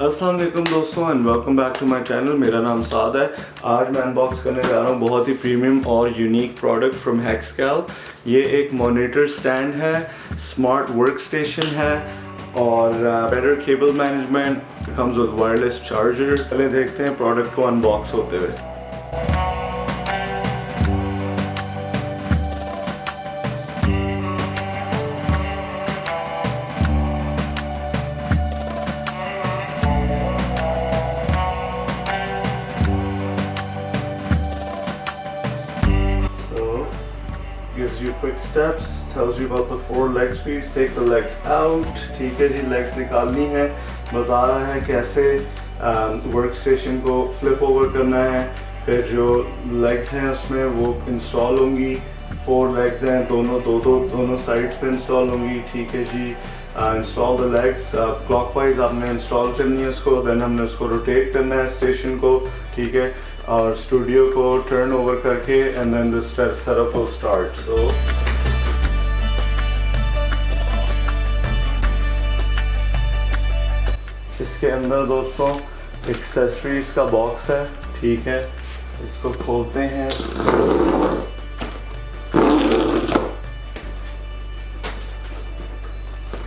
अस्सलाम वालेकुम दोस्तों and welcome back to my channel. मेरा नाम साद है। आज मैं अनबॉक्स करने जा रहा हूँ बहुत ही प्रीमियम और यूनिक प्रोडक्ट फ्रॉम हेक्सकैल। ये एक मॉनिटर स्टैंड है, स्मार्ट वर्क स्टेशन है और better cable management, comes with wireless charger. पहले देखते हैं प्रोडक्ट को अनबॉक्स होते हुए। Gives you quick steps, tells you about the 4 legs piece. Take the legs out. ठीक है जी, legs निकालनी है। बता रहा है कैसे वर्क स्टेशन को फ्लिप ओवर करना है। फिर जो legs हैं उसमें वो इंस्टॉल होंगी। 4 legs हैं, दोनों साइड्स पे इंस्टॉल होंगी। ठीक है जी, इंस्टॉल द लेग्स क्लॉकवाइज आपने इंस्टॉल करनी है उसको। देन हमने उसको रोटेट करना है स्टेशन को। ठीक है, और स्टूडियो को टर्न ओवर करके and then this setup will start. So इसके अंदर दोस्तों एक्सेसरीज का बॉक्स है। ठीक है, इसको खोलते हैं।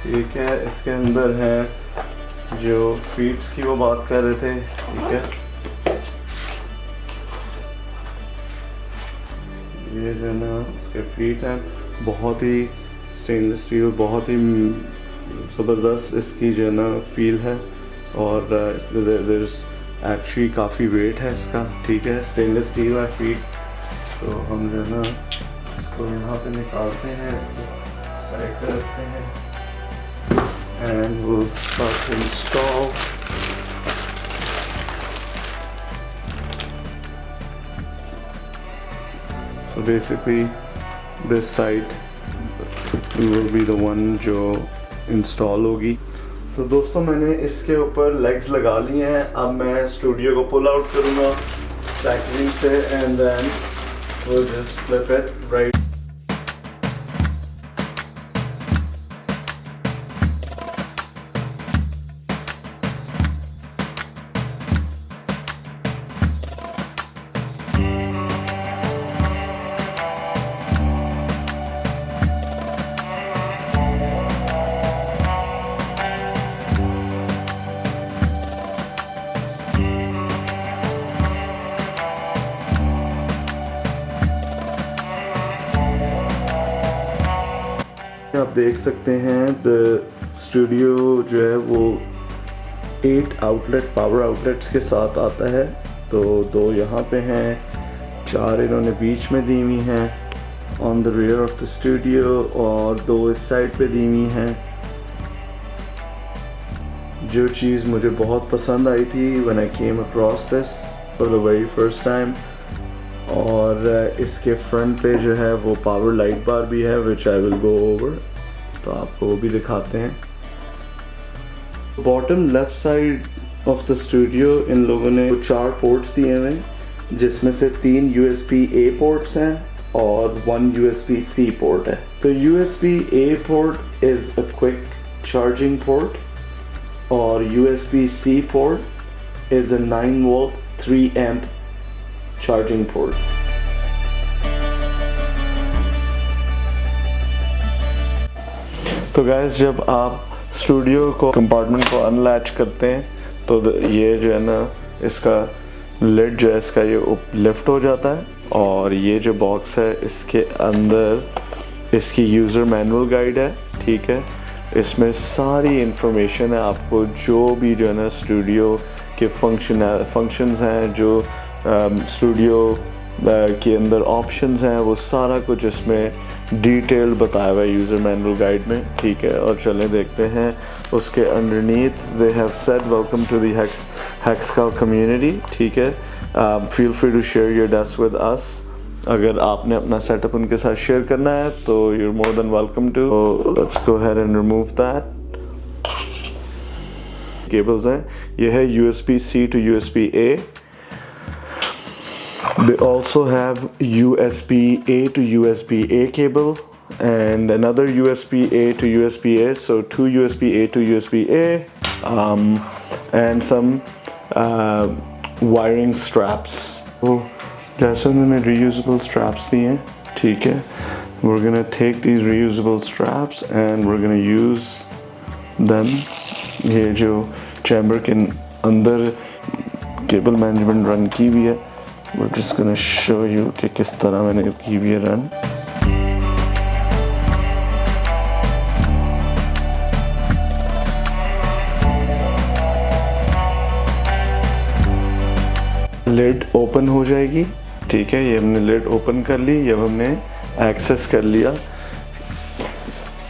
ठीक है, इसके अंदर है जो फीट्स की वो बात कर रहे थे। ठीक है, ये जो ना उसके फीट हैं, बहुत ही स्टेनलेस स्टील, बहुत ही ज़बरदस्त इसकी जो ना फील है। और देयर इज़ एक्चुअली काफ़ी वेट है इसका। ठीक है, स्टेनलेस स्टील है फीट। तो हम जो ना इसको यहाँ पे निकालते हैं, इसको साइड पे रखते हैं and will start to install. So basically this side will be the one जो इंस्टॉल होगी। तो दोस्तों मैंने इसके ऊपर लेग्स लगा लिए हैं। अब मैं स्टूडियो को पुल आउट करूँगा पैकेजिंग से and then we'll just flip it right। आप देख सकते हैं द स्टूडियो जो है वो 8 आउटलेट पावर आउटलेट्स के साथ आता है। तो 2 यहाँ पे हैं, 4 इन्होंने बीच में दी हुई हैं on the rear of the studio और 2 इस साइड पे दी हुई हैं। जो चीज़ मुझे बहुत पसंद आई थी when I came across this for the very first time, और इसके फ्रंट पे जो है वो पावर लाइट बार भी है विच आई विल गो ओवर। तो आपको वो भी दिखाते हैं। Bottom left side of the studio इन लोगों ने 4 पोर्ट्स दिए हुए हैं, जिसमें से 3 USB-A पोर्ट्स हैं और 1 USB-C पोर्ट है। तो USB-A port is a quick charging port और USB-C port is a 9 volt 3 amp charging port. तो गाइस, जब आप स्टूडियो को कंपार्टमेंट को अनलैच करते हैं तो ये जो है ना इसका लिड जो है इसका ये लिफ्ट हो जाता है और ये जो बॉक्स है इसके अंदर इसकी यूज़र मैनुअल गाइड है। ठीक है, इसमें सारी इंफॉर्मेशन है आपको, जो भी जो है ना स्टूडियो के फंक्शंस हैं, जो स्टूडियो के अंदर ऑप्शंस हैं, वो सारा कुछ इसमें डिटेल बताया हुआ है यूज़र मैनुअल गाइड में। ठीक है, और चलें देखते हैं उसके underneath they have said welcome to the Hexcal community. ठीक है, feel free to share your desk with us. अगर आपने अपना सेटअप उनके साथ शेयर करना है तो you're more than welcome to। Let's go ahead and remove that। Cables हैं, ये है USB-C to USB-A। They also have USB-A to USB-A cable and another USB-A to USB-A, so 2 USB-A to USB-A, and some wiring straps. तो जैसे उन्होंने reusable straps दिए हैं, ठीक है, we're gonna take these reusable straps and we're gonna use them। ये जो chamber के अंदर केबल मैनेजमेंट रन की हुई है, we're just gonna show you कि किस तरह मैंने की हुई है रन। लिड ओपन हो जाएगी, ठीक है, ये हमने लिड ओपन कर ली। ये हमने एक्सेस कर लिया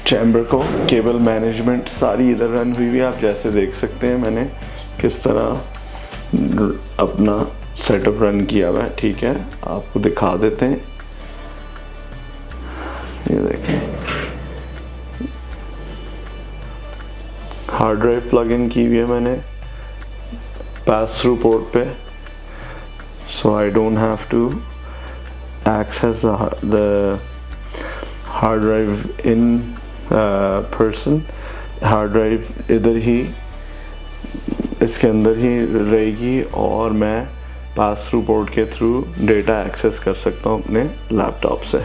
चैम्बर को। केबल मैनेजमेंट सारी इधर रन हुई हुई है, आप जैसे देख सकते हैं मैंने किस तरह अपना सेटअप रन किया हुआ है, ठीक है। आपको दिखा देते हैं, ये देखें, हार्ड ड्राइव प्लग इन की हुई है मैंने पास थ्रू पोर्ट पे, so I don't have to access the hard drive in person। Hard drive इधर ही इसके अंदर ही रहेगी और मैं पास थ्रू पोर्ट के थ्रू डेटा एक्सेस कर सकता हूँ अपने लैपटॉप से,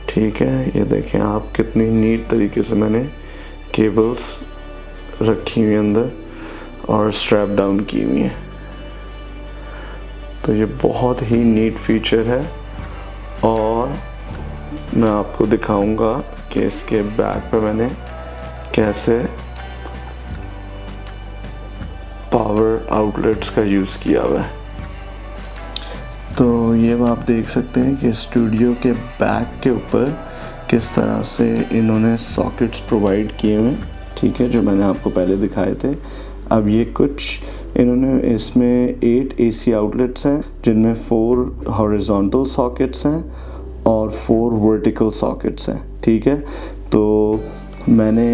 ठीक है। ये देखें आप कितनी नीट तरीके से मैंने केबल्स रखी हुई अंदर और स्ट्रैप डाउन की हुई हैं। तो ये बहुत ही नीट फीचर है और मैं आपको दिखाऊंगा कि इसके बैक पे मैंने कैसे पावर आउटलेट्स का यूज़ किया हुआ है। तो ये आप देख सकते हैं कि स्टूडियो के बैक के ऊपर किस तरह से इन्होंने सॉकेट्स प्रोवाइड किए हुए हैं, ठीक है, जो मैंने आपको पहले दिखाए थे। अब ये कुछ इन्होंने इसमें 8 AC आउटलेट्स हैं, जिनमें 4 हॉरिजॉन्टल सॉकेट्स हैं और 4 वर्टिकल सॉकेट्स हैं, ठीक है। तो मैंने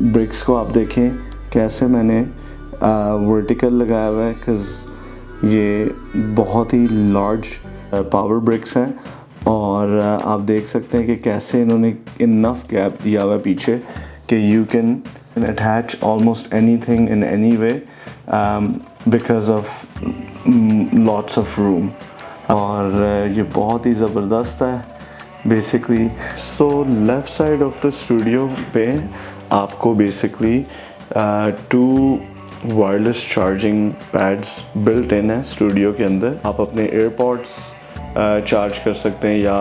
ब्रिक्स को आप देखें कैसे मैंने वर्टिकल लगाया हुआ है, बिकॉज़ ये बहुत ही लार्ज पावर ब्रिक्स हैं। और आप देख सकते हैं कि कैसे इन्होंने इनफ गैप दिया हुआ है पीछे कि you can attach almost anything in any way because of lots of room। और ये बहुत ही ज़बरदस्त है basically. So left side of the studio पे आपको basically 2 wireless charging pads built in है स्टूडियो के अंदर। आप अपने एयरपॉड्स चार्ज कर सकते हैं या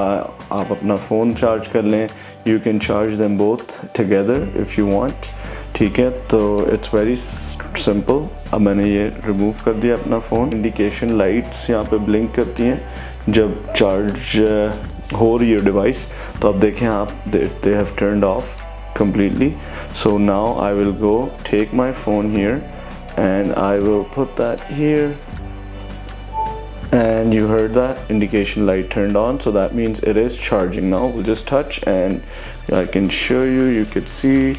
आप अपना फ़ोन चार्ज कर लें। You can charge them both together if you want, ठीक है। तो इट्स वेरी सिंपल। अब मैंने ये रिमूव कर दिया अपना फ़ोन। इंडिकेशन लाइट्स यहाँ पे ब्लिंक करती हैं जब चार्ज हो रही है डिवाइस। तो अब देखें आप, they have turned of completely। So now I will go take my phone here and I will put that here, and you heard that indication light turned on, so that means it is charging now। We'll just touch and I can show you, you could see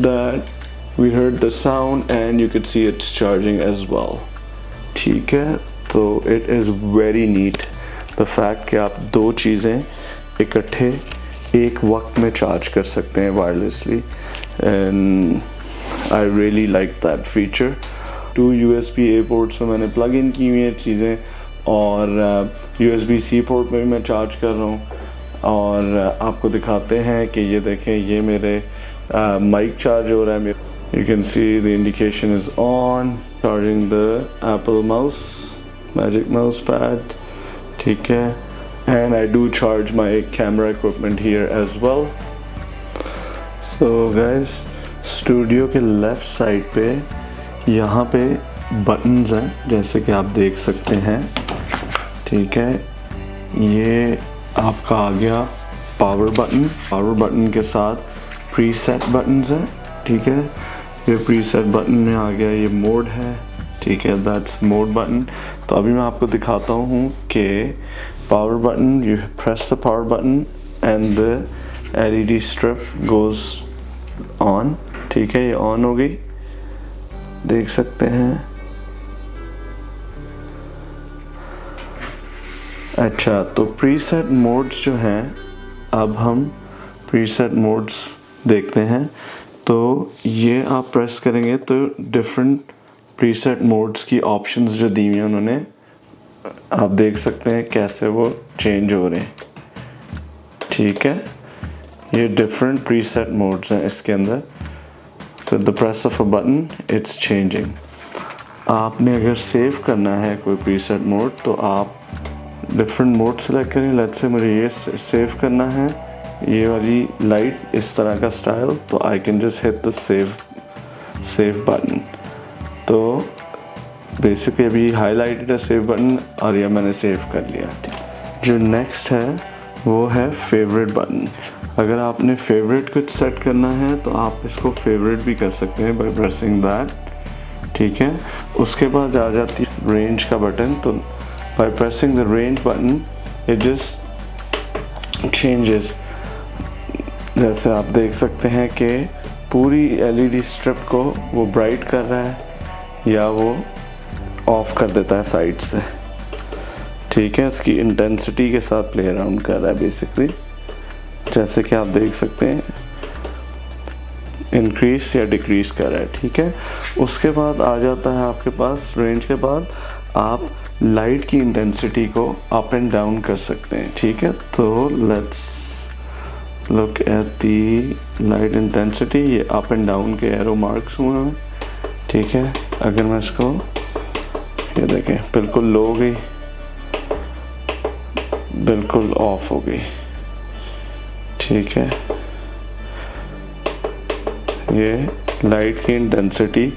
that we heard the sound and you could see it's charging as well, ठीक है। तो it is very neat the fact कि आप 2 चीज़ें इकट्ठे एक वक्त में चार्ज कर सकते हैं wirelessly, and I really like that feature. 2 USB A ports में मैंने प्लग इन की हुई हैं चीज़ें और USB C पोर्ट में भी मैं चार्ज कर रहा हूँ। और आपको दिखाते हैं कि ये देखें, ये मेरे माइक चार्ज हो रहा है। You can see the indication is on, charging the Apple mouse magic mouse pad, ठीक है। And I do charge my camera equipment here as well। So guys, studio के लेफ़्ट साइड पे यहाँ पे buttons हैं जैसे कि आप देख सकते हैं, ठीक है। ये आपका आ गया पावर बटन। पावर बटन के साथ प्रीसेट बटन्स हैं, ठीक है। ये प्रीसेट बटन में आ गया ये मोड है, ठीक है, दैट्स मोड बटन। तो अभी मैं आपको दिखाता हूँ कि power button, you press the power button and the LED strip goes on, ठीक है। ये ऑन हो गई, देख सकते हैं। अच्छा, तो प्रीसेट मोड्स जो हैं, अब हम प्रीसेट मोड्स देखते हैं। तो ये आप प्रेस करेंगे तो डिफरेंट प्रीसेट मोड्स की ऑप्शंस जो दी हुई हैं उन्होंने, आप देख सकते हैं कैसे वो चेंज हो रहे हैं। ठीक है, ये डिफरेंट प्रीसेट मोड्स हैं इसके अंदर। With the press of a button it's changing. आपने अगर सेव करना है कोई प्रीसेट मोड तो आप डिफरेंट मोड सेलेक्ट करें। लेट्स से मुझे ये सेव करना है, ये वाली लाइट इस तरह का स्टाइल, तो I can just hit the save button. तो बेसिकली अभी हाईलाइटेड है सेव बटन और ये मैंने सेव कर लिया। जो नेक्स्ट है वो है फेवरेट बटन। अगर आपने फेवरेट कुछ सेट करना है तो आप इसको फेवरेट भी कर सकते हैं बाय प्रेसिंग दैट। ठीक है, उसके बाद आ जाती है रेंज का बटन। तो by pressing the range button it just changes. जैसे आप देख सकते हैं कि पूरी एलईडी स्ट्रिप को वो ब्राइट कर रहा है या वो ऑफ कर देता है साइड से। ठीक है, इसकी इंटेंसिटी के साथ प्ले अराउंड कर रहा है बेसिकली, जैसे कि आप देख सकते हैं इंक्रीज या डिक्रीज कर रहा है। ठीक है, उसके बाद आ जाता है आपके पास रेंज के बाद आप लाइट की इंटेंसिटी को अप एंड डाउन कर सकते हैं। ठीक है, तो let's look at the light intensity. ये अप एंड डाउन के एरो मार्क्स हुए हैं। ठीक है, अगर मैं इसको, ये देखें बिल्कुल लो हो गई, बिल्कुल ऑफ हो गई। ठीक है, ये लाइट की इंटेंसिटी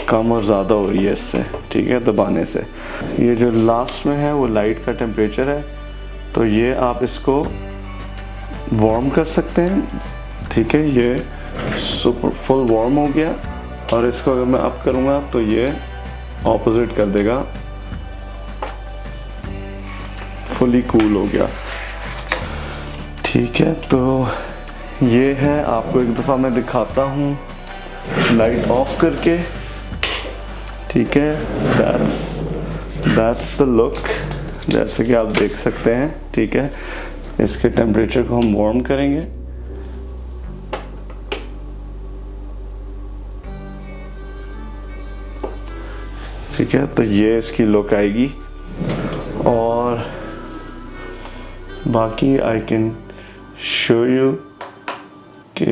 कम और ज़्यादा हो रही है इससे। ठीक है, दबाने से। ये जो लास्ट में है वो लाइट का टेम्परेचर है, तो ये आप इसको वार्म कर सकते हैं। ठीक है, ये सुपर फुल वार्म हो गया और इसको अगर मैं अप करूँगा तो ये ऑपोजिट कर देगा, फुली कूल हो गया। ठीक है, तो ये है, आपको एक दफ़ा मैं दिखाता हूँ लाइट ऑफ करके। ठीक है, दैट्स द लुक, जैसे कि आप देख सकते हैं। ठीक है, इसके टेम्परेचर को हम वार्म करेंगे। ठीक है, तो ये इसकी लुक आएगी और बाकी आई कैन शो यू कि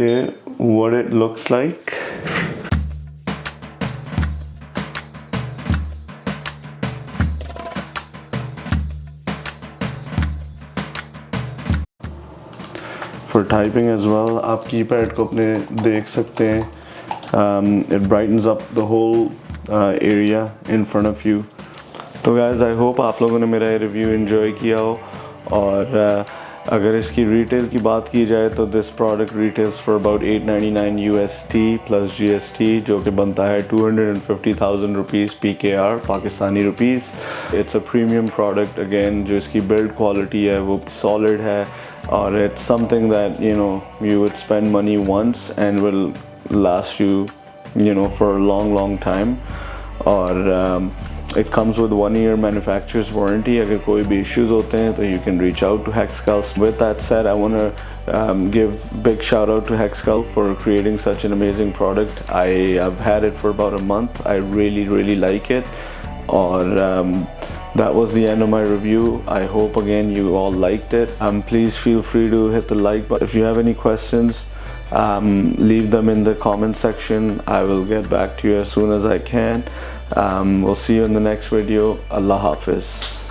what it looks like. For typing as well आप कीपैड को अपने देख सकते हैं। It brightens up the whole area in front of you. तो गाइस आई होप आप लोगों ने मेरा ये रिव्यू एंजॉय किया हो। और अगर इसकी रिटेल की बात की जाए तो this product retails for about $899 USD plus GST, जो कि बनता है 250,000 rupees PKR Pakistani rupees. It's a premium product again, जो इसकी बिल्ड क्वालिटी है वो सॉलिड है और it's something that you would spend money once and will last you for a long time। और it comes with 1 year manufacturer's warranty। अगर कोई भी issues होते हैं तो you can reach out to Hexcal। With that said, I want to give big shout out to Hexcal for creating such an amazing product। I have had it for about a month। I really like it। और that was the end of my review। I hope again you all liked it। Please feel free to hit the like button। If you have any questions, leave them in the comment section। I will get back to you as soon as I can। We'll see you in the next video। Allah Hafiz।